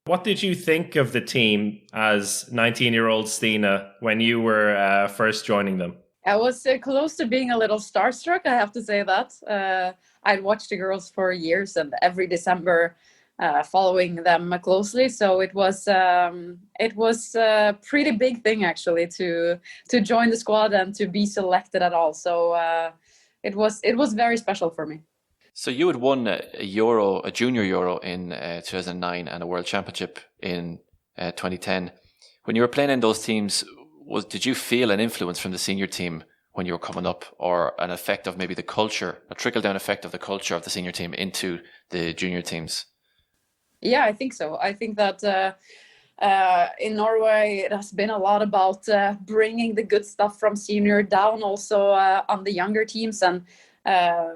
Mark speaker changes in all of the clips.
Speaker 1: What did you think of the team as 19-year-old Stine when you were first joining them?
Speaker 2: I was close to being a little starstruck, I have to say that. I'd watched the girls for years and every December following them closely. So it was a pretty big thing actually to join the squad and to be selected at all. So it was very special for me.
Speaker 3: So you had won a junior Euro in 2009 and a World Championship in 2010. When you were playing in those teams, did you feel an influence from the senior team when you were coming up, or an effect of maybe the culture, a trickle-down effect of the culture of the senior team into the junior teams?
Speaker 2: Yeah, I think so. I think that in Norway, it has been a lot about bringing the good stuff from senior down also on the younger teams. And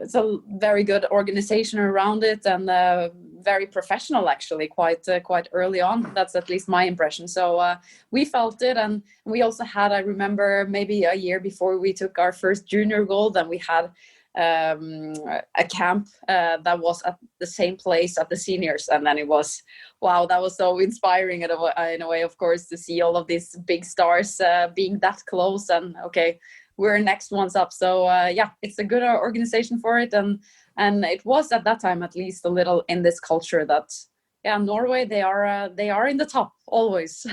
Speaker 2: it's a very good organization around it, and very professional actually, quite early on. That's at least my impression. So we felt it, and we also had, I remember maybe a year before we took our first junior gold, and we had a camp that was at the same place at the seniors, and then it was, wow, that was so inspiring in a way, of course, to see all of these big stars being that close, and okay, we're next ones up. So yeah, it's a good organization for it, and it was at that time at least a little in this culture that Norway, they are in the top always.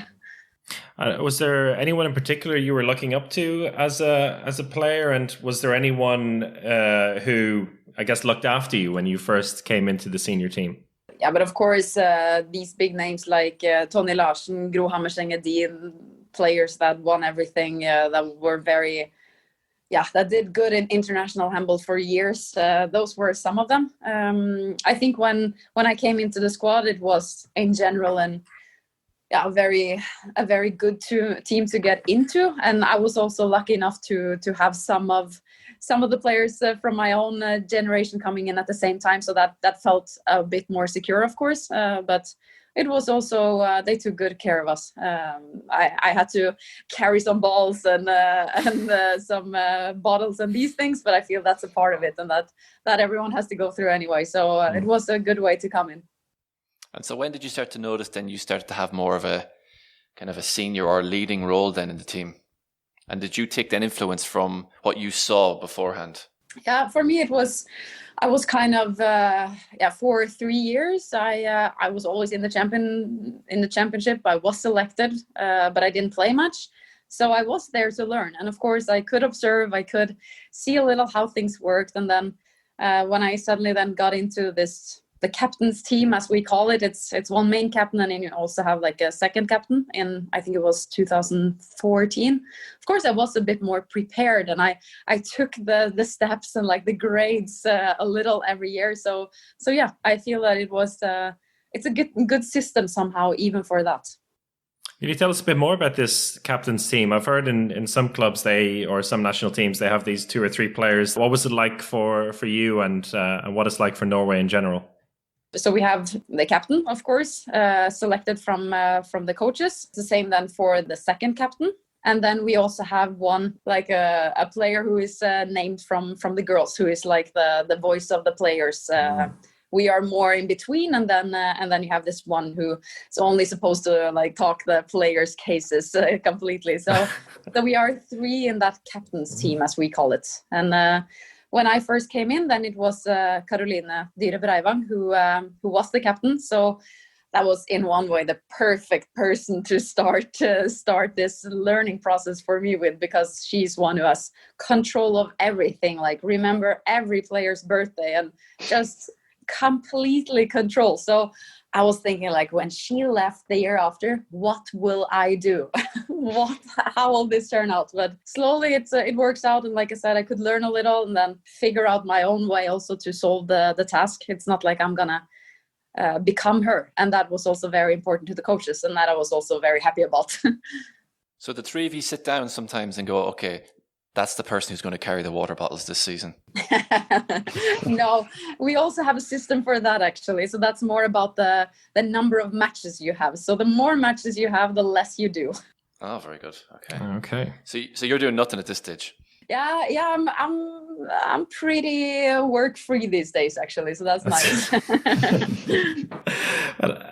Speaker 1: Was there anyone in particular you were looking up to as a player, and was there anyone who I guess looked after you when you first came into the senior team?
Speaker 2: Yeah, but of course these big names like Tony Larsen, Gro Hammerseng, the players that won everything, that were very that did good in international handball for years. Those were some of them. I think when I came into the squad, it was in general a very good team to get into, and I was also lucky enough to have some of the players from my own generation coming in at the same time, so that felt a bit more secure, of course. But it was also they took good care of us. I had to carry some balls and some bottles and these things, but I feel that's a part of it, and that everyone has to go through anyway. So it was a good way to come in.
Speaker 3: And so when did you start to notice then you started to have more of a kind of a senior or leading role then in the team? And did you take that influence from what you saw beforehand?
Speaker 2: Yeah, for me I was kind of for 3 years I was always in the championship. I was selected, but I didn't play much. So I was there to learn, and of course I could observe, I could see a little how things worked. And then when I suddenly then got into the captain's team, as we call it, it's one main captain, and then you also have like a second captain in, I think it was 2014. Of course, I was a bit more prepared, and I took the steps and like the grades a little every year. So yeah, I feel that it's a good system somehow, even for that.
Speaker 1: Can you tell us a bit more about this captain's team? I've heard in some clubs or some national teams, they have these 2 or 3 players. What was it like for you, and what it's like for Norway in general?
Speaker 2: So we have the captain, of course, selected from the coaches. The same then for the second captain. And then we also have one, like a player who is named from the girls, who is like the voice of the players. We are more in between, and then you have this one who is only supposed to like talk the players' cases completely. So we are 3 in that captain's team, as we call it. And when I first came in, then it was Caroline Dyre Breivang who was the captain. So that was in one way the perfect person to start this learning process for me with, because she's one who has control of everything, like remember every player's birthday and just completely control. So I was thinking, like, when she left the year after, what will I do? How will this turn out? But slowly it works out. And like I said, I could learn a little and then figure out my own way also to solve the task. It's not like I'm gonna become her. And that was also very important to the coaches, and that I was also very happy about.
Speaker 3: So the 3 of you sit down sometimes and go, okay, that's the person who's going to carry the water bottles this season.
Speaker 2: No, we also have a system for that, actually. So that's more about the number of matches you have. So the more matches you have, the less you do.
Speaker 3: Oh, very good.
Speaker 1: Okay.
Speaker 3: So you're doing nothing at this stage.
Speaker 2: Yeah. I'm pretty work free these days, actually. So that's nice.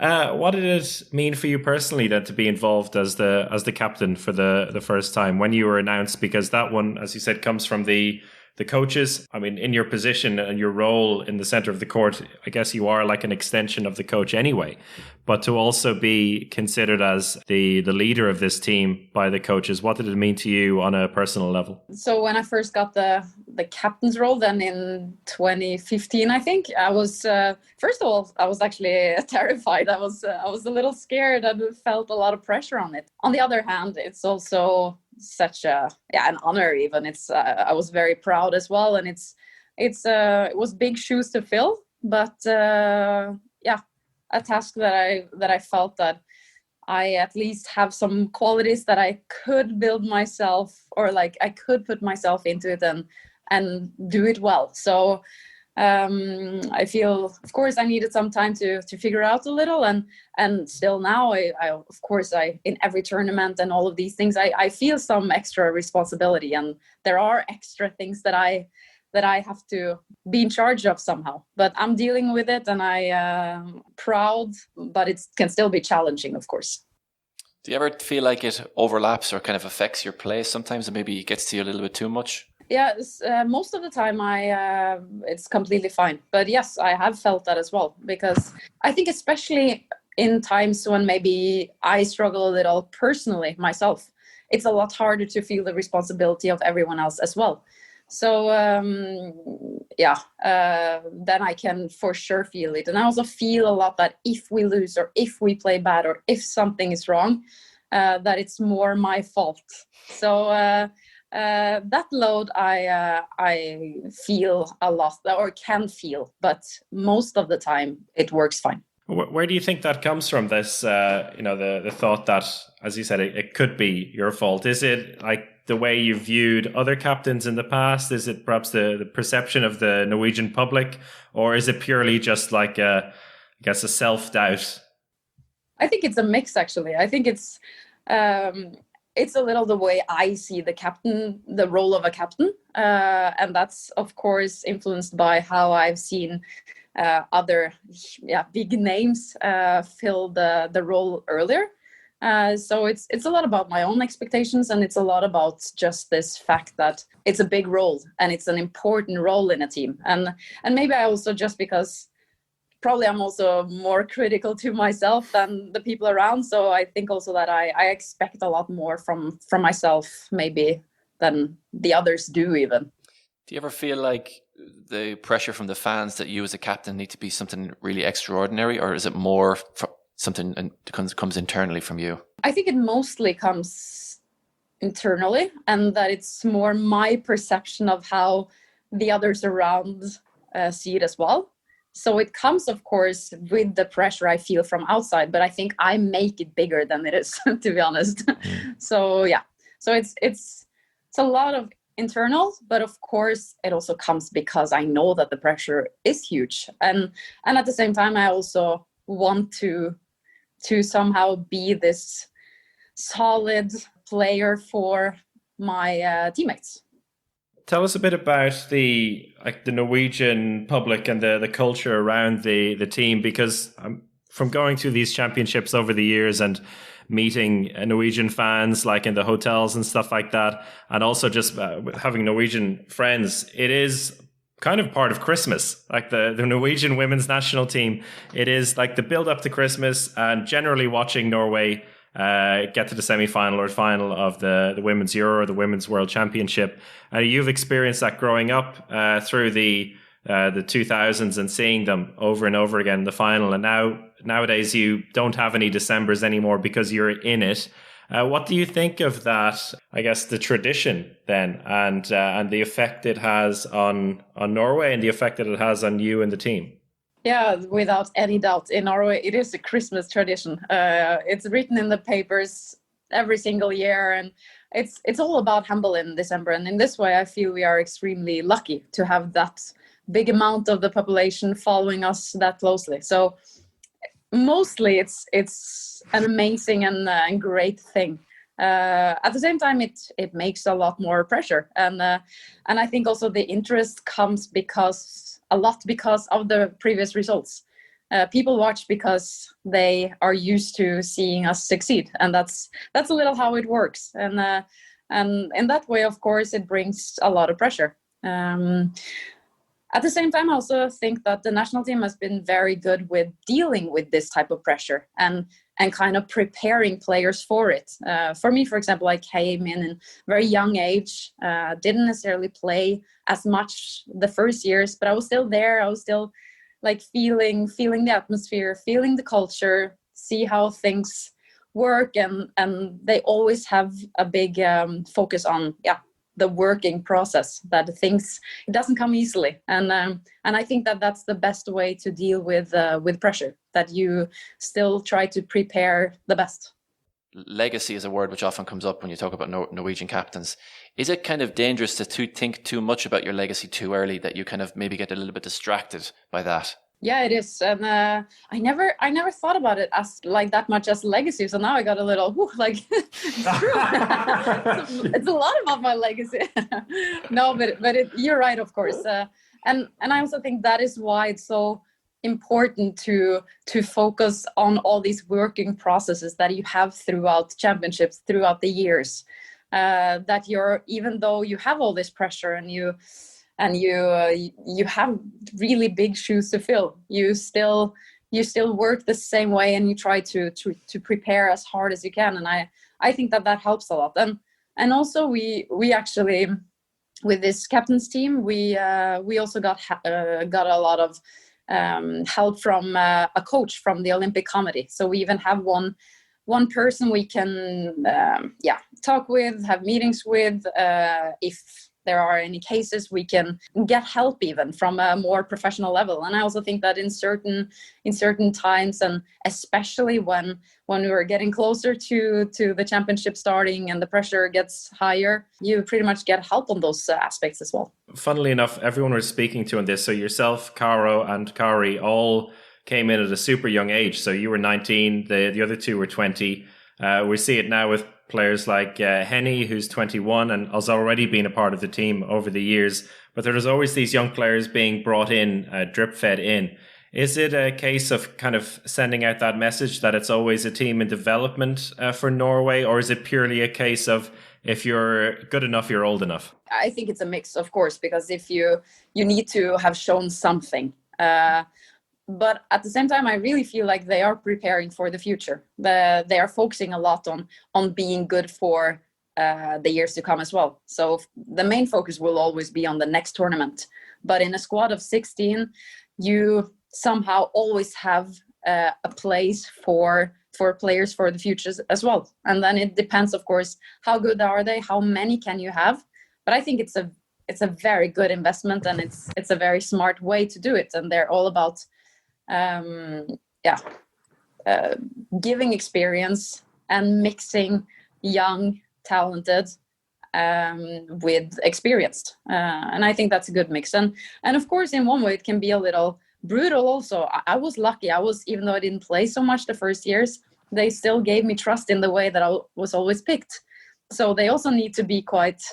Speaker 1: What did it mean for you personally then to be involved as the captain for the first time when you were announced? Because that one, as you said, comes from the coaches. I mean, in your position and your role in the center of the court, I guess you are like an extension of the coach anyway. But to also be considered as the leader of this team by the coaches, what did it mean to you on a personal level?
Speaker 2: So when I first got the captain's role, then in 2015, I think I was first of all I was actually terrified. I was a little scared and felt a lot of pressure on it. On the other hand, it's also such an honor. Even it's I was very proud as well, and it was big shoes to fill, but a task that I felt that I at least have some qualities that I could build myself, or like I could put myself into it and do it well. So I feel, of course, I needed some time to figure out a little, and still now I of course in every tournament and all of these things I feel some extra responsibility, and there are extra things that I have to be in charge of somehow, but I'm dealing with it, and I am proud, but it can still be challenging, of course.
Speaker 3: Do you ever feel like it overlaps or kind of affects your play sometimes, and maybe it gets to you a little bit too much?
Speaker 2: Yeah, most of the time it's completely fine. But yes, I have felt that as well, because I think especially in times when maybe I struggle a little personally myself, it's a lot harder to feel the responsibility of everyone else as well. So then I can for sure feel it. And I also feel a lot that if we lose, or if we play bad, or if something is wrong, that it's more my fault. So that load I feel a lot, or can feel, but most of the time it works fine.
Speaker 1: Where do you think that comes from? This, the thought that, as you said, it could be your fault. Is it like the way you viewed other captains in the past? Is it perhaps the perception of the Norwegian public, or is it purely just like a self-doubt?
Speaker 2: I think it's a mix, actually. I think it's a little the way I see the role of a captain. And that's, of course, influenced by how I've seen other big names fill the role earlier. So it's a lot about my own expectations, and it's a lot about just this fact that it's a big role and it's an important role in a team. And maybe I also, just because probably I'm also more critical to myself than the people around. So I think also that I expect a lot more from myself maybe than the others do even.
Speaker 3: Do you ever feel like the pressure from the fans that you as a captain need to be something really extraordinary, or is it more something that comes internally from you?
Speaker 2: I think it mostly comes internally, and that it's more my perception of how the others around see it as well. So it comes, of course, with the pressure I feel from outside, but I think I make it bigger than it is, to be honest. So it's a lot of internal, but of course it also comes because I know that the pressure is huge, and at the same time I also want to somehow be this solid player for my teammates.
Speaker 1: Tell us a bit about the Norwegian public and the culture around the team, because from going through these championships over the years and meeting Norwegian fans like in the hotels and stuff like that, and also just having Norwegian friends, it is kind of part of Christmas. Like the Norwegian women's national team, it is like the build up to Christmas, and generally watching Norway get to the semi-final or final of the Women's Euro or the Women's World Championship. You've experienced that growing up through the 2000s and seeing them over and over again in the final. And nowadays you don't have any Decembers anymore because you're in it. What do you think of that, I guess, the tradition then, and the effect it has on Norway and the effect that it has on you and the team?
Speaker 2: Yeah, without any doubt. In Norway, it is a Christmas tradition. It's written in the papers every single year, and it's all about Handball in December. And in this way, I feel we are extremely lucky to have that big amount of the population following us that closely. So mostly it's an amazing and great thing. At the same time, it makes a lot more pressure, and I think also the interest comes because of the previous results. People watch because they are used to seeing us succeed, and that's a little how it works. And in that way, of course, it brings a lot of pressure. At the same time, I also think that the national team has been very good with dealing with this type of pressure and kind of preparing players for it. For me, for example, I came in very young age, didn't necessarily play as much the first years, but I was still there. I was still like feeling the atmosphere, feeling the culture, see how things work, and they always have a big focus on the working process, that it doesn't come easily, and I think that that's the best way to deal with pressure, that you still try to prepare the best.
Speaker 3: Legacy is a word which often comes up when you talk about Norwegian captains. Is it kind of dangerous to think too much about your legacy too early, that you kind of maybe get a little bit distracted by that?
Speaker 2: Yeah, it is, and I never thought about it as like that much as legacy. So now I got a little it's true. It's a lot about my legacy. No, but you're right, of course, and I also think that is why it's so important to focus on all these working processes that you have throughout championships, throughout the years. That even though you have all this pressure and you have really big shoes to fill, you still work the same way, and you try to prepare as hard as you can. And I think that helps a lot. And also we actually, with this captain's team, we also got a lot of help from a coach from the Olympic Committee. So we even have one person we can talk with, have meetings with. If there are any cases, we can get help even from a more professional level. And I also think that in certain times, and especially when we were getting closer to the championship starting and the pressure gets higher, you pretty much get help on those aspects as well. Funnily
Speaker 1: enough, everyone we're speaking to on this, so yourself, Caro and Kari, all came in at a super young age. So you were 19, the other two were 20. We see it now with players like Henny, who's 21 and has already been a part of the team over the years. But there's always these young players being brought in, drip fed in. Is it a case of kind of sending out that message that it's always a team in development for Norway? Or is it purely a case of if you're good enough, you're old enough?
Speaker 2: I think it's a mix, of course, because if you need to have shown something. But at the same time, I really feel like they are preparing for the future. They are focusing a lot on being good for the years to come as well. So the main focus will always be on the next tournament. But in a squad of 16, you somehow always have a place for players for the futures as well. And then it depends, of course, how good are they? How many can you have? But I think it's a very good investment, and it's a very smart way to do it. And they're all about giving experience and mixing young, talented with experienced, and I think that's a good mix. And of course, in one way, it can be a little brutal. Also, I was lucky. Even though I didn't play so much the first years, they still gave me trust in the way that I was always picked. So they also need to be quite.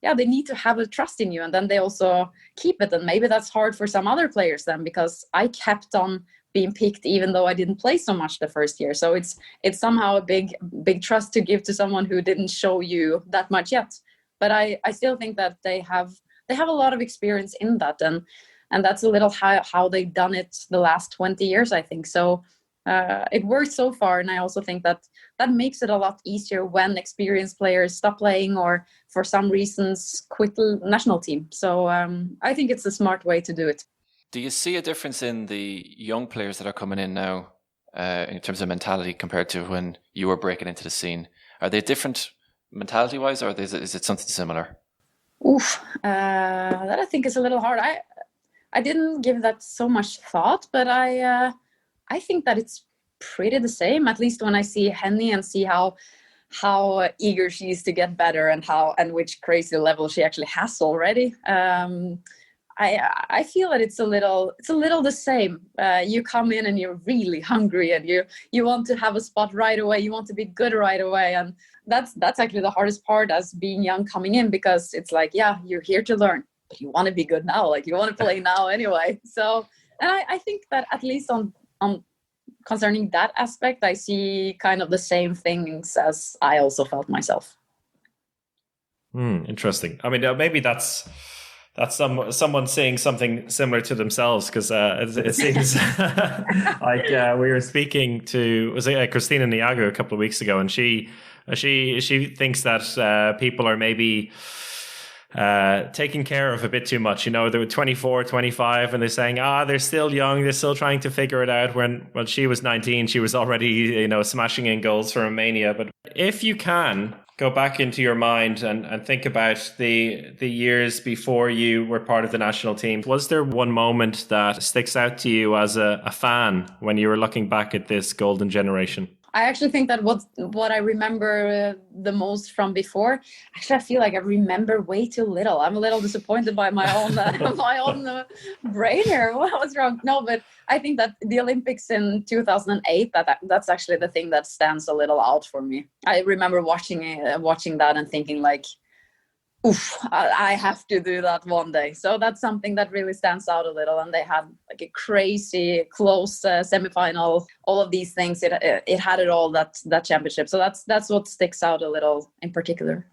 Speaker 2: Yeah, they need to have a trust in you, and then they also keep it. And maybe that's hard for some other players then, because I kept on being picked even though I didn't play so much the first year. So it's somehow a big trust to give to someone who didn't show you that much yet. But I still think that they have a lot of experience in that, and that's a little how they've done it the last 20 years, I think. So it worked so far, and I also think that makes it a lot easier when experienced players stop playing or for some reasons quit the national team. So I think it's a smart way to do it.
Speaker 3: Do you see a difference in the young players that are coming in now in terms of mentality compared to when you were breaking into the scene? Are they different mentality-wise, or is it something similar?
Speaker 2: That I think is a little hard. I didn't give that so much thought, but I think that it's pretty the same, at least when I see Henny and see how eager she is to get better and which crazy level she actually has already. I feel that it's a little the same. You come in and you're really hungry, and you want to have a spot right away. You want to be good right away, and that's actually the hardest part as being young coming in, because it's like, yeah, you're here to learn, but you want to be good now. Like, you want to play now anyway. So And I think that at least on concerning that aspect, I see kind of the same things as I also felt myself.
Speaker 1: Interesting. I mean, maybe that's someone saying something similar to themselves, because it seems like we were speaking to Christina Niago a couple of weeks ago, and she thinks that people are maybe taking care of a bit too much. You know, they were 24, 25, and they're saying, they're still young, they're still trying to figure it out. When she was 19, she was already, you know, smashing in goals for Romania. But if you can go back into your mind and think about the years before you were part of the national team, was there one moment that sticks out to you as a fan when you were looking back at this golden generation?
Speaker 2: I actually think that what I remember the most from before, actually I feel like I remember way too little. I'm a little disappointed by my own brain here. What's wrong? No, but I think that the Olympics in 2008, that's actually the thing that stands a little out for me. I remember watching that and thinking like, oof, I have to do that one day. So that's something that really stands out a little. And they had like a crazy close semifinal, all of these things. It had it all, that championship. So that's what sticks out a little in particular.